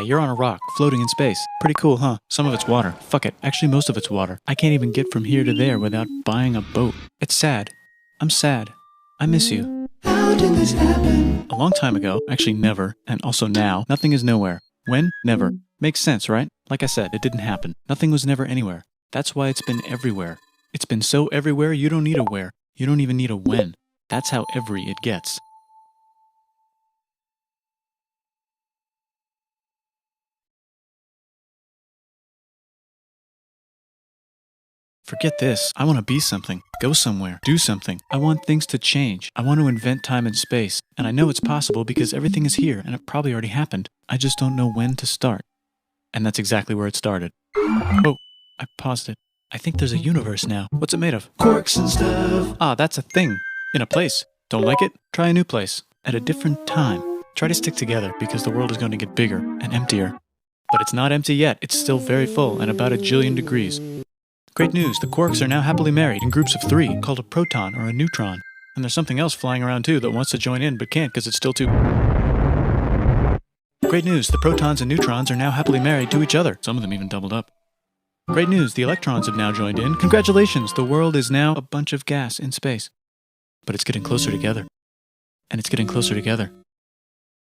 Hi, you're on a rock, floating in space. Pretty cool, huh? Some of it's water. Fuck it. Actually, most of it's water. I can't even get from here to there without buying a boat. It's sad. I'm sad. I miss you. How did this happen? A long time ago, actually never, and also now, nothing is nowhere. When? Never. Makes sense, right? Like I said, it didn't happen. Nothing was never anywhere. That's why it's been everywhere. It's been so everywhere you don't need a where. You don't even need a when. That's how every it gets. Forget this. I want to be something. Go somewhere. Do something. I want things to change. I want to invent time and space. And I know it's possible because everything is here and it probably already happened. I just don't know when to start. And that's exactly where it started. Oh, I paused it. I think there's a universe now. What's it made of? Corks and stuff. Ah, that's a thing. In a place. Don't like it? Try a new place. At a different time. Try to stick together because the world is going to get bigger and emptier. But it's not empty yet. It's still very full and about 1 jillion degrees. Great news, the quarks are now happily married in groups of 3, called a proton or a neutron. And there's something else flying around too that wants to join in but can't because it's still too... Great news, the protons and neutrons are now happily married to each other. Some of them even doubled up. Great news, the electrons have now joined in. Congratulations, the world is now a bunch of gas in space. But it's getting closer together. And it's getting closer together.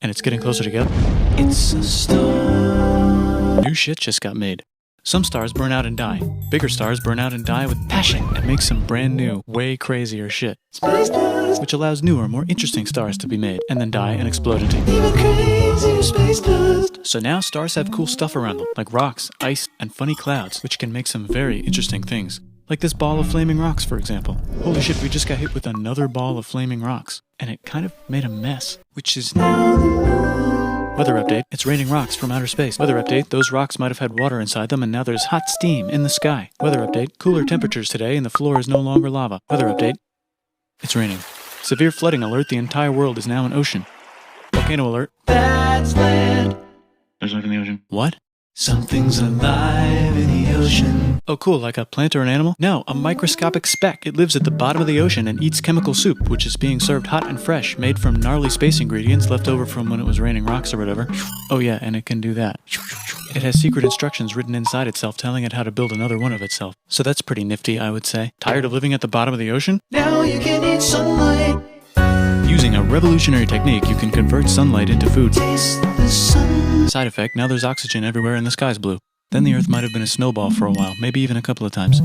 And it's getting closer together. It's a star. New shit just got made. Some stars burn out and die. Bigger stars burn out and die with passion and make some brand new, way crazier shit. Space dust. Which allows newer, more interesting stars to be made and then die and explode into Even crazier space dust. So now stars have cool stuff around them, like rocks, ice, and funny clouds, which can make some very interesting things. Like this ball of flaming rocks, for example. Holy shit, we just got hit with another ball of flaming rocks. And it kind of made a mess, which is now the moon. Weather update, it's raining rocks from outer space. Weather update, those rocks might have had water inside them and now there's hot steam in the sky. Weather update, cooler temperatures today and the floor is no longer lava. Weather update, it's raining. Severe flooding alert, the entire world is now an ocean. Volcano alert. That's land. There's life in the ocean. What? Something's alive in the ocean. Oh cool, like a plant or an animal? No, a microscopic speck. It lives at the bottom of the ocean and eats chemical soup, which is being served hot and fresh, made from gnarly space ingredients left over from when it was raining rocks or whatever. Oh yeah, and it can do that. It has secret instructions written inside itself telling it how to build another one of itself. So that's pretty nifty, I would say. Tired of living at the bottom of the ocean? Now you can eat sunlight. Using a revolutionary technique, you can convert sunlight into food. Taste the sun. Side effect, now there's oxygen everywhere and the sky's blue. Then the Earth might have been a snowball for a while, maybe even a couple of times.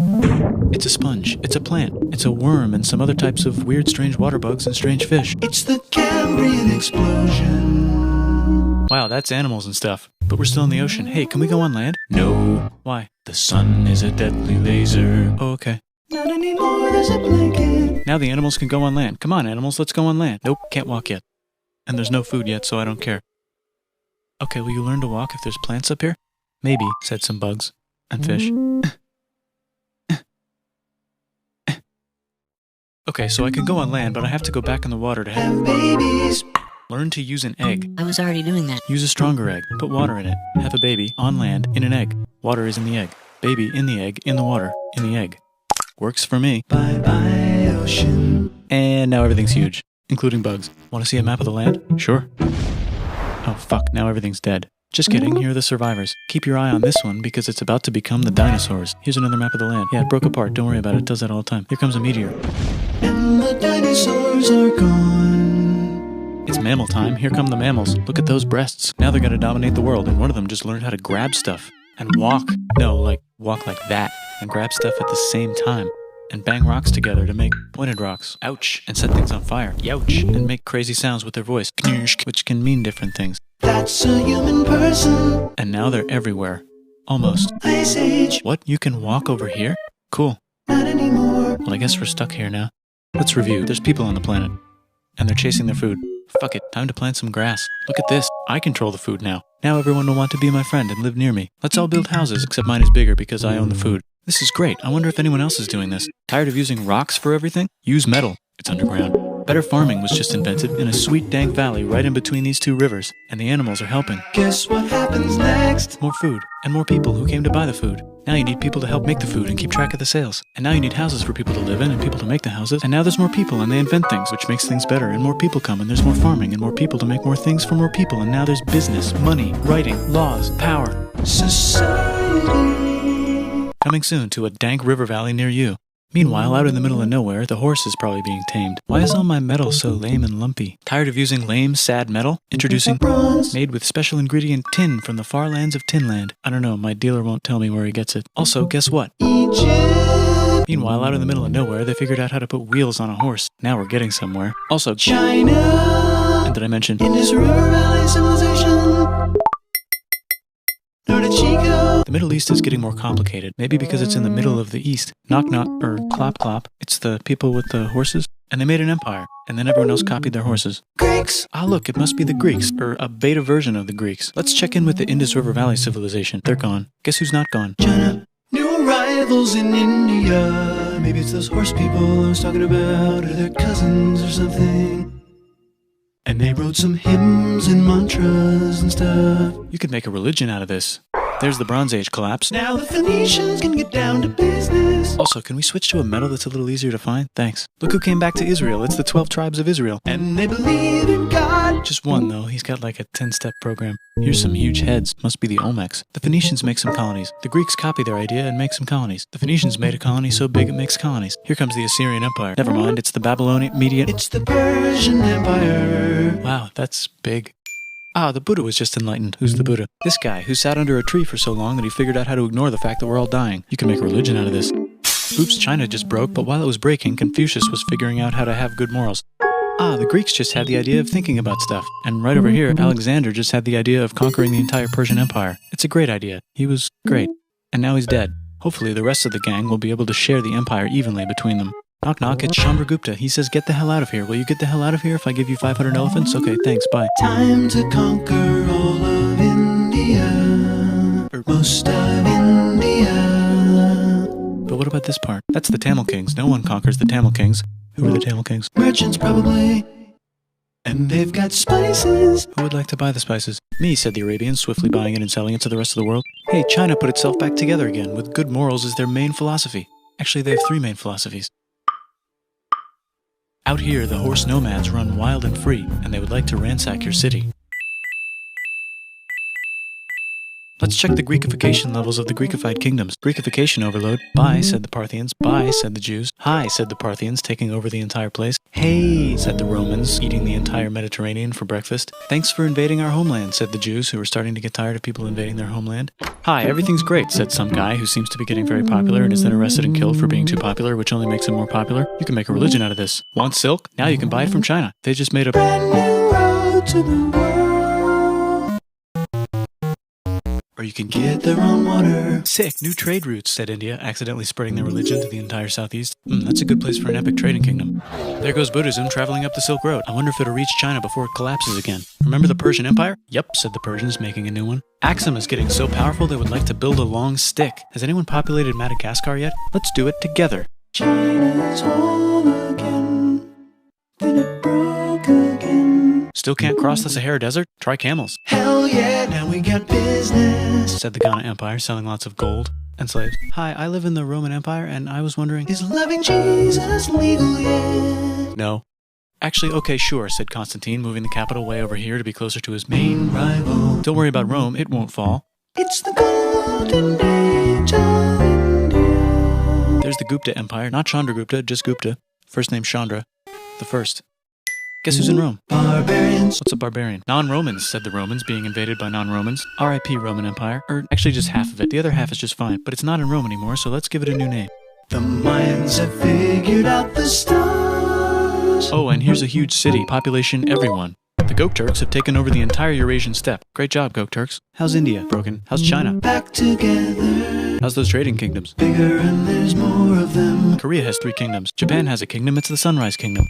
It's a sponge, it's a plant, it's a worm and some other types of weird strange water bugs and strange fish. It's the Cambrian explosion. Wow, that's animals and stuff. But we're still in the ocean. Hey, can we go on land? No. Why? The sun is a deadly laser. Oh, okay. Not anymore, there's a blanket. Now the animals can go on land. Come on, animals, let's go on land. Nope, can't walk yet. And there's no food yet, so I don't care. Okay, will you learn to walk if there's plants up here? Maybe, said some bugs. And fish. Okay, so I can go on land, but I have to go back in the water to Have babies. learn to use an egg. I was already doing that. Use a stronger egg. Put water in it. Have a baby on land in an egg. Water is in the egg. Baby in the egg, in the water, in the egg. Works for me. Bye bye, ocean. And now everything's huge, including bugs. Want to see a map of the land? Sure. Oh fuck, now everything's dead. Just kidding, here are the survivors. Keep your eye on this one because it's about to become the dinosaurs. Here's another map of the land. Yeah, it broke apart, don't worry about it, it does that all the time. Here comes a meteor. And the dinosaurs are gone. It's mammal time, here come the mammals. Look at those breasts. Now they're gonna dominate the world and one of them just learned how to grab stuff. And walk. No, like, walk like that. And grab stuff at the same time. And bang rocks together to make pointed rocks. Ouch. And set things on fire. Youch. And make crazy sounds with their voice. Knirsch, which can mean different things. That's a human person. And now they're everywhere. Almost. Ice Age. What? You can walk over here? Cool. Not anymore. Well, I guess we're stuck here now. Let's review. There's people on the planet. And they're chasing their food. Fuck it. Time to plant some grass. Look at this. I control the food now. Now everyone will want to be my friend and live near me. Let's all build houses, except mine is bigger because I own the food. This is great. I wonder if anyone else is doing this. Tired of using rocks for everything? Use metal. It's underground. Better farming was just invented in a sweet dank valley right in between these two rivers, and the animals are helping. Guess what happens next? More food, and more people who came to buy the food. Now you need people to help make the food and keep track of the sales. And now you need houses for people to live in and people to make the houses. And now there's more people and they invent things, which makes things better. And more people come and there's more farming and more people to make more things for more people. And now there's business, money, writing, laws, power. Society. Coming soon to a dank river valley near you. Meanwhile, out in the middle of nowhere, the horse is probably being tamed. Why is all my metal so lame and lumpy? Tired of using lame, sad metal? Introducing bronze, made with special ingredient tin from the far lands of Tinland. I don't know, my dealer won't tell me where he gets it. Also, guess what? Egypt. Meanwhile, out in the middle of nowhere, they figured out how to put wheels on a horse. Now we're getting somewhere. Also, China. And did I mention? Indus River Valley civilization. Chico. The Middle East is getting more complicated, maybe because it's in the middle of the East. Knock knock, or clop clop. It's the people with the horses. And they made an empire, and then everyone else copied their horses. Greeks. Ah, look, it must be the Greeks, or a beta version of the Greeks. Let's check in with the Indus River Valley civilization. They're gone. Guess who's not gone? China. New arrivals in India. Maybe it's those horse people I was talking about, or their cousins or something. And they wrote some hymns and mantras and stuff. You could make a religion out of this. There's the Bronze Age collapse. Now the Phoenicians can get down to business. Also, can we switch to a metal that's a little easier to find? Thanks. Look who came back to Israel. It's the 12 tribes of Israel. And they believe in God. Just one, though. He's got like a 10-step program. Here's some huge heads. Must be the Olmecs. The Phoenicians make some colonies. The Greeks copy their idea and make some colonies. The Phoenicians made a colony so big it makes colonies. Here comes the Assyrian Empire. Never mind, it's the Babylonian Median. It's the Persian Empire. Wow, that's big. Ah, the Buddha was just enlightened. Who's the Buddha? This guy, who sat under a tree for so long that he figured out how to ignore the fact that we're all dying. You can make a religion out of this. Oops, China just broke, but while it was breaking, Confucius was figuring out how to have good morals. Ah, the Greeks just had the idea of thinking about stuff. And right over here, Alexander just had the idea of conquering the entire Persian Empire. It's a great idea. He was great. And now he's dead. Hopefully the rest of the gang will be able to share the empire evenly between them. Knock knock, it's Chandragupta. He says, get the hell out of here. Will you get the hell out of here if I give you 500 elephants? Okay, thanks, bye. Time to conquer all of India. Or most of India. But what about this part? That's the Tamil Kings. No one conquers the Tamil Kings. Who are the Tamil Kings? Merchants, probably. And they've got spices. Who would like to buy the spices? Me, said the Arabians, swiftly buying it and selling it to the rest of the world. Hey, China put itself back together again, with good morals as their main philosophy. Actually, they have 3 main philosophies. Out here, the horse nomads run wild and free, and they would like to ransack your city. Let's check the Greekification levels of the Greekified kingdoms. Greekification overload. Bye, said the Parthians. Bye, said the Jews. Hi, said the Parthians, taking over the entire place. Hey, said the Romans, eating the entire Mediterranean for breakfast. Thanks for invading our homeland, said the Jews, who were starting to get tired of people invading their homeland. Hi, everything's great, said some guy who seems to be getting very popular and is then arrested and killed for being too popular, which only makes him more popular. You can make a religion out of this. Want silk? Now you can buy it from China. They just made a Brand new road to the world. Or you can Get their own water. Sick, new trade routes, said India, accidentally spreading their religion to the entire southeast. That's a good place for an epic trading kingdom. There goes Buddhism traveling up the Silk Road. I wonder if it'll reach China before it collapses again. Remember the Persian Empire? Yep, said the Persians, making a new one. Axum is getting so powerful they would like to build a long stick. Has anyone populated Madagascar yet? Let's do it together. China's home again. Then it broke again. Still can't cross the Sahara Desert? Try camels, Hell yeah, now we got business. said the Ghana Empire, selling lots of gold and slaves. Hi, I live in the Roman Empire, and I was wondering... Is loving Jesus legal yet? No. Actually, okay, sure, said Constantine, moving the capital way over here to be closer to his main... Rival. Don't worry about Rome, it won't fall. It's the golden age of India. There's the Gupta Empire, not Chandragupta, just Gupta. First name Chandra. The first. Guess who's in Rome? Barbarians. What's a barbarian? Non-Romans, said the Romans, being invaded by non-Romans. R.I.P. Roman Empire. Or actually just half of it. The other half is just fine. But it's not in Rome anymore, so let's give it a new name. The Mayans have figured out the stars. Oh, and here's a huge city. Population everyone. The Gokturks have taken over the entire Eurasian steppe. Great job, Gokturks. How's India? Broken. How's China? Back together. How's those trading kingdoms? Bigger and there's more of them. Korea has 3 kingdoms. Japan has a kingdom. It's the Sunrise Kingdom.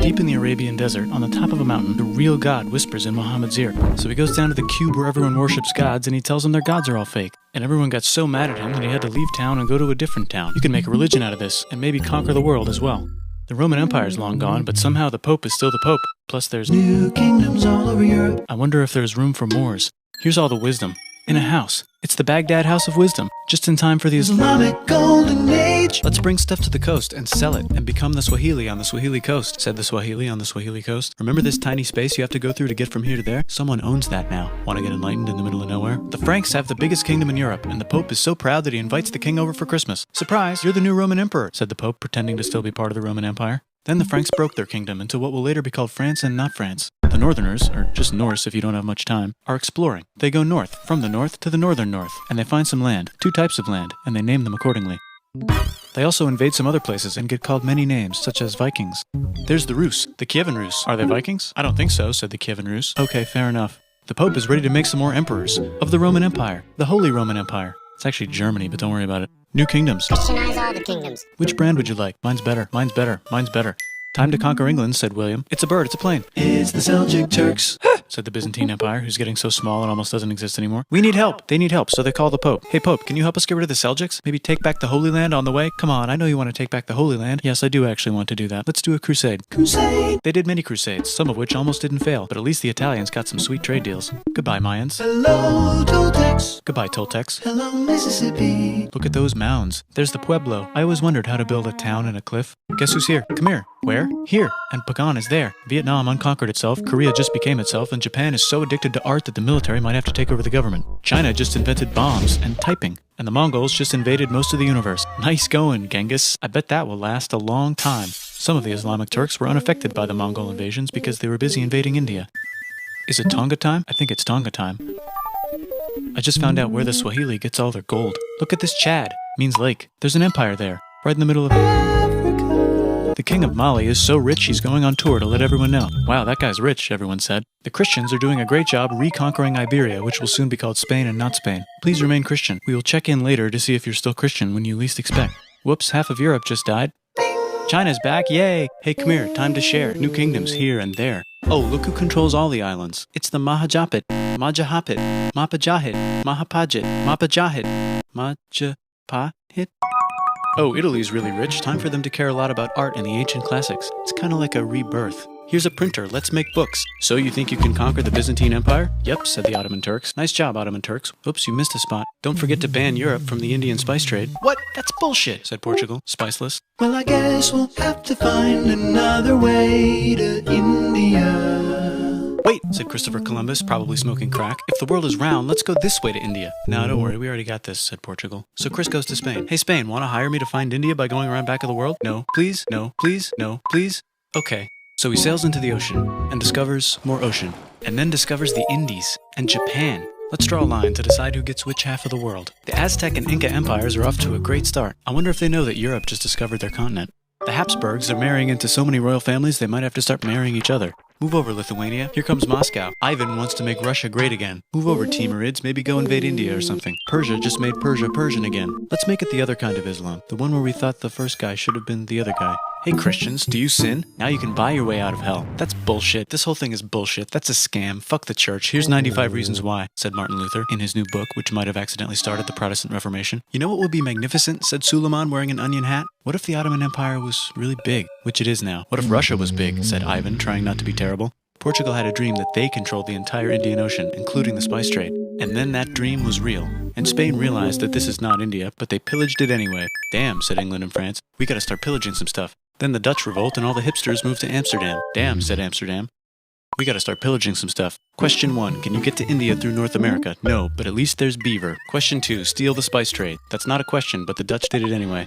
Deep in the Arabian desert, on the top of a mountain, the real God whispers in Muhammad's ear. So he goes down to the cube where everyone worships gods, and he tells them their gods are all fake. And everyone got so mad at him that he had to leave town and go to a different town. You can make a religion out of this, and maybe conquer the world as well. The Roman Empire is long gone, but somehow the Pope is still the Pope. Plus there's New kingdoms all over Europe. I wonder if there's room for Moors. Here's all the wisdom. In a house. It's the Baghdad House of Wisdom, just in time for the Islamic Golden Age. Let's bring stuff to the coast and sell it and become the Swahili on the Swahili coast, said the Swahili on the Swahili coast. Remember this tiny space you have to go through to get from here to there? Someone owns that now. Want to get enlightened in the middle of nowhere? The Franks have the biggest kingdom in Europe, and the Pope is so proud that he invites the king over for Christmas. Surprise, you're the new Roman emperor, said the Pope, pretending to still be part of the Roman Empire. Then the Franks broke their kingdom into what will later be called France and not France. The Northerners, or just Norse if you don't have much time, are exploring. They go north, from the north to the northern north, and they find some land, 2 types of land, and they name them accordingly. They also invade some other places and get called many names, such as Vikings. There's the Rus, the Kievan Rus. Are they Vikings? I don't think so, said the Kievan Rus. Okay, fair enough. The Pope is ready to make some more emperors of the Roman Empire, the Holy Roman Empire. It's actually Germany, but don't worry about it. New kingdoms. Christianize all the kingdoms. Which brand would you like? Mine's better, mine's better, mine's better. Time to conquer England, said William. It's a bird, it's a plane. It's the Seljuk Turks, said the Byzantine Empire, who's getting so small it almost doesn't exist anymore. We need help. They need help, so they call the Pope. Hey, Pope, can you help us get rid of the Seljuks? Maybe take back the Holy Land on the way? Come on, I know you want to take back the Holy Land. Yes, I do actually want to do that. Let's do a crusade. Crusade. They did many crusades, some of which almost didn't fail, but at least the Italians got some sweet trade deals. Goodbye, Mayans. Hello, Toltecs. Goodbye, Toltecs. Hello, Mississippi. Look at those mounds. There's the Pueblo. I always wondered how to build a town in a cliff. Guess who's here? Come here. Where? Here. And Pagan is there. Vietnam unconquered itself, Korea just became itself, and Japan is so addicted to art that the military might have to take over the government. China just invented bombs and typing. And the Mongols just invaded most of the universe. Nice going, Genghis. I bet that will last a long time. Some of the Islamic Turks were unaffected by the Mongol invasions because they were busy invading India. Is it Tonga time? I think it's Tonga time. I just found out where the Swahili gets all their gold. Look at this Chad. Means lake. There's an empire there, right in the middle of Africa. The king of Mali is so rich he's going on tour to let everyone know. Wow, that guy's rich, everyone said. The Christians are doing a great job reconquering Iberia, which will soon be called Spain and not Spain. Please remain Christian. We will check in later to see if you're still Christian when you least expect. Whoops, half of Europe just died. China's back, yay! Hey, come here, time to share. New kingdoms here and there. Oh, look who controls all the islands. It's the Mahajapit, Majahapit, Mapajahit, Mahapajit, Mapajahit, Majapahit. Oh, Italy's really rich. Time for them to care a lot about art and the ancient classics. It's kind of like a rebirth. Here's a printer, let's make books. So you think you can conquer the Byzantine Empire? Yep, said the Ottoman Turks. Nice job, Ottoman Turks. Oops, you missed a spot. Don't forget to ban Europe from the Indian spice trade. What? That's bullshit, said Portugal, spiceless. Well, I guess we'll have to find another way to India. Wait, said Christopher Columbus, probably smoking crack. If the world is round, let's go this way to India. No, don't worry, we already got this, said Portugal. So Chris goes to Spain. Hey, Spain, want to hire me to find India by going around back of the world? No, please, no, please, no, please. Okay. So he sails into the ocean and discovers more ocean, and then discovers the Indies and Japan. Let's draw a line to decide who gets which half of the world. The Aztec and Inca empires are off to a great start. I wonder if they know that Europe just discovered their continent. The Habsburgs are marrying into so many royal families they might have to start marrying each other. Move over, Lithuania. Here comes Moscow. Ivan wants to make Russia great again. Move over, Timurids. Maybe go invade India or something. Persia just made Persia Persian again. Let's make it the other kind of Islam. The one where we thought the first guy should have been the other guy. Hey Christians, do you sin? Now you can buy your way out of hell. That's bullshit. This whole thing is bullshit. That's a scam. Fuck the church. Here's 95 reasons why, said Martin Luther in his new book, which might have accidentally started the Protestant Reformation. You know what would be magnificent, said Suleiman wearing an onion hat? What if the Ottoman Empire was really big, which it is now? What if Russia was big, said Ivan, trying not to be terrible. Portugal had a dream that they controlled the entire Indian Ocean, including the spice trade. And then that dream was real. And Spain realized that this is not India, but they pillaged it anyway. Damn, said England and France. We gotta start pillaging some stuff. Then the Dutch revolt and all the hipsters moved to Amsterdam. Damn, said Amsterdam. We gotta start pillaging some stuff. Question 1, can you get to India through North America? No, but at least there's beaver. Question 2, steal the spice trade. That's not a question, but the Dutch did it anyway.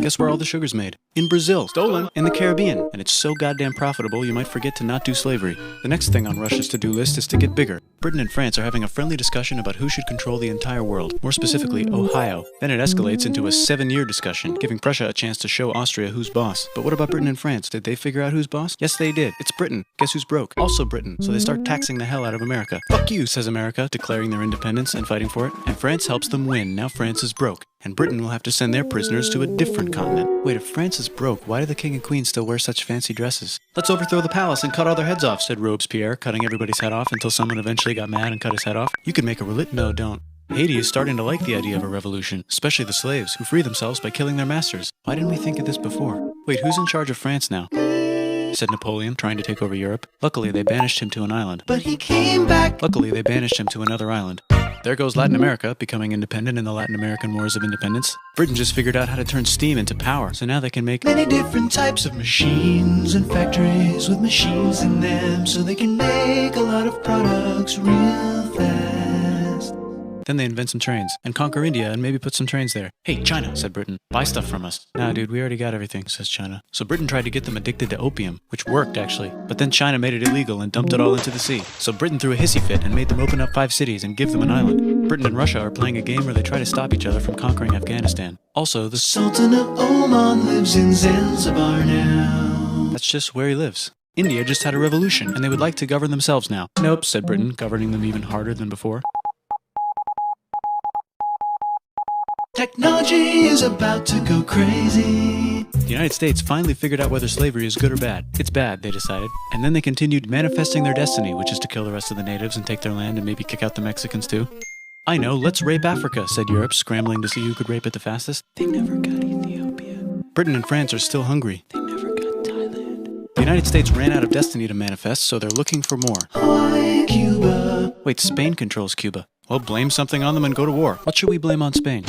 Guess where all the sugar's made? In Brazil. Stolen. In the Caribbean. And it's so goddamn profitable you might forget to not do slavery. The next thing on Russia's to-do list is to get bigger. Britain and France are having a friendly discussion about who should control the entire world, more specifically Ohio. Then it escalates into a 7-year discussion, giving Prussia a chance to show Austria who's boss. But what about Britain and France? Did they figure out who's boss? Yes, they did. It's Britain. Guess who's broke? Also Britain. So they start taxing the hell out of America. Fuck you, says America, declaring their independence and fighting for it. And France helps them win. Now France is broke. And Britain will have to send their prisoners to a different continent. Wait, if France is broke, why do the king and queen still wear such fancy dresses? Let's overthrow the palace and cut all their heads off, said Robespierre, cutting everybody's head off until someone eventually got mad and cut his head off. You could make a No, don't. Haiti is starting to like the idea of a revolution, especially the slaves, who free themselves by killing their masters. Why didn't we think of this before? Wait, who's in charge of France now? Said Napoleon, trying to take over Europe. Luckily, they banished him to an island. But he came back. Luckily, they banished him to another island. There goes Latin America, becoming independent in the Latin American Wars of Independence. Britain just figured out how to turn steam into power, so now they can make many different types of machines and factories with machines in them, so they can make a lot of products real fast. Then they invent some trains, and conquer India and maybe put some trains there. Hey, China, said Britain, buy stuff from us. Nah, dude, we already got everything, says China. So Britain tried to get them addicted to opium, which worked, actually. But then China made it illegal and dumped it all into the sea. So Britain threw a hissy fit and made them open up 5 cities and give them an island. Britain and Russia are playing a game where they try to stop each other from conquering Afghanistan. Also, the Sultan of Oman lives in Zanzibar now. That's just where he lives. India just had a revolution, and they would like to govern themselves now. Nope, said Britain, governing them even harder than before. Technology is about to go crazy. The United States finally figured out whether slavery is good or bad. It's bad, they decided. And then they continued manifesting their destiny, which is to kill the rest of the natives and take their land and maybe kick out the Mexicans too. I know, let's rape Africa, said Europe, scrambling to see who could rape it the fastest. They never got Ethiopia. Britain and France are still hungry. They never got Thailand. The United States ran out of destiny to manifest, so they're looking for more. Hawaii, Cuba. Wait, Spain controls Cuba. Well, blame something on them and go to war. What should we blame on Spain?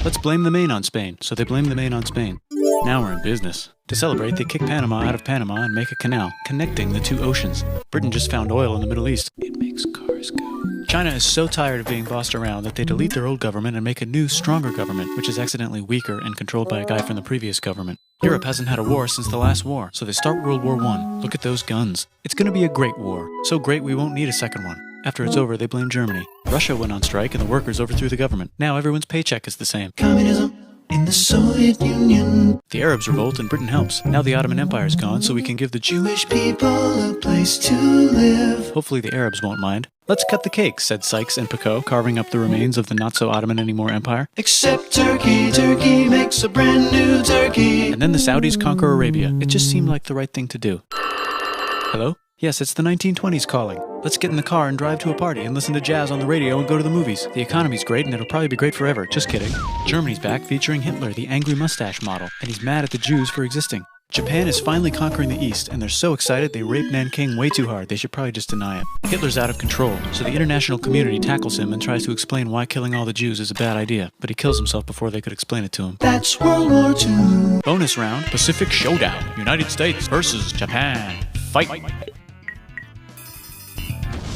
Let's blame the Maine on Spain. So they blame the Maine on Spain. Now we're in business. To celebrate, they kick Panama out of Panama and make a canal, connecting the 2 oceans. Britain just found oil in the Middle East. It makes cars go. China is so tired of being bossed around that they delete their old government and make a new, stronger government, which is accidentally weaker and controlled by a guy from the previous government. Europe hasn't had a war since the last war, so they start World War I. Look at those guns. It's gonna be a great war. So great we won't need a second one. After it's over, they blame Germany. Russia went on strike and the workers overthrew the government. Now everyone's paycheck is the same. Communism in the Soviet Union. The Arabs revolt and Britain helps. Now the Ottoman Empire's gone, so we can give the Jewish people a place to live. Hopefully the Arabs won't mind. Let's cut the cake, said Sykes and Picot, carving up the remains of the not-so-Ottoman-anymore empire. Except Turkey. Turkey makes a brand new Turkey. And then the Saudis conquer Arabia. It just seemed like the right thing to do. Hello? Yes, it's the 1920s calling. Let's get in the car and drive to a party and listen to jazz on the radio and go to the movies. The economy's great and it'll probably be great forever. Just kidding. Germany's back featuring Hitler, the angry mustache model, and he's mad at the Jews for existing. Japan is finally conquering the East, and they're so excited they rape Nanking way too hard. They should probably just deny it. Hitler's out of control, so the international community tackles him and tries to explain why killing all the Jews is a bad idea, but he kills himself before they could explain it to him. That's World War II. Bonus round, Pacific Showdown. United States versus Japan. Fight!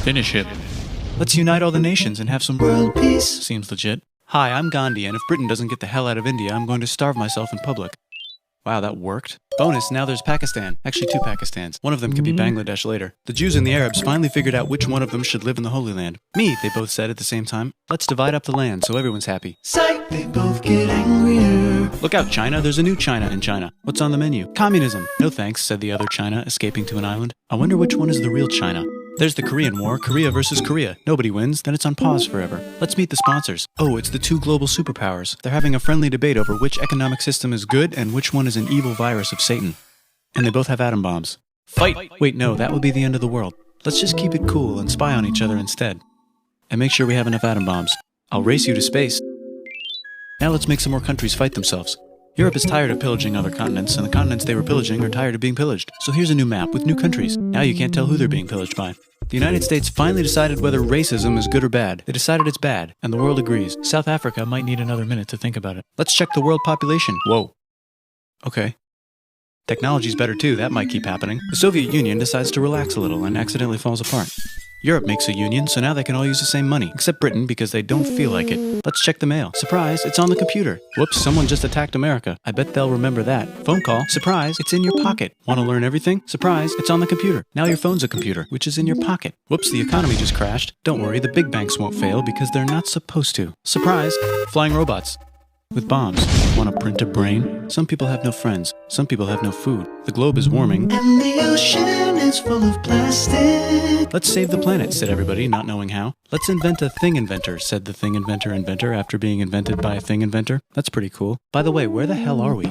Finish him. Let's unite all the nations and have some World peace. Seems legit. Hi, I'm Gandhi, and if Britain doesn't get the hell out of India, I'm going to starve myself in public. Wow, that worked. Bonus, now there's Pakistan. Actually, 2 Pakistans. One of them could be Bangladesh later. The Jews and the Arabs finally figured out which one of them should live in the Holy Land. Me, they both said at the same time. Let's divide up the land so everyone's happy. Psych, they both get angrier. Look out, China. There's a new China in China. What's on the menu? Communism. No thanks, said the other China, escaping to an island. I wonder which one is the real China. There's the Korean War, Korea versus Korea. Nobody wins, then it's on pause forever. Let's meet the sponsors. Oh, it's the 2 global superpowers. They're having a friendly debate over which economic system is good and which one is an evil virus of Satan. And they both have atom bombs. Fight! Wait, no, that would be the end of the world. Let's just keep it cool and spy on each other instead. And make sure we have enough atom bombs. I'll race you to space. Now let's make some more countries fight themselves. Europe is tired of pillaging other continents, and the continents they were pillaging are tired of being pillaged. So here's a new map with new countries. Now you can't tell who they're being pillaged by. The United States finally decided whether racism is good or bad. They decided it's bad, and the world agrees. South Africa might need another minute to think about it. Let's check the world population. Whoa. Okay. Technology's better too, that might keep happening. The Soviet Union decides to relax a little and accidentally falls apart. Europe makes a union, so now they can all use the same money, except Britain because they don't feel like it. Let's check the mail. Surprise, it's on the computer. Whoops, someone just attacked America. I bet they'll remember that. Phone call. Surprise, it's in your pocket. Want to learn everything? Surprise, it's on the computer. Now your phone's a computer, which is in your pocket. Whoops, the economy just crashed. Don't worry, the big banks won't fail because they're not supposed to. Surprise, flying robots. With bombs. Want to print a brain? Some people have no friends. Some people have no food. The globe is warming. And the ocean is full of plastic. Let's save the planet, said everybody, not knowing how. Let's invent a thing inventor, said the thing inventor after being invented by a thing inventor. That's pretty cool. By the way, where the hell are we?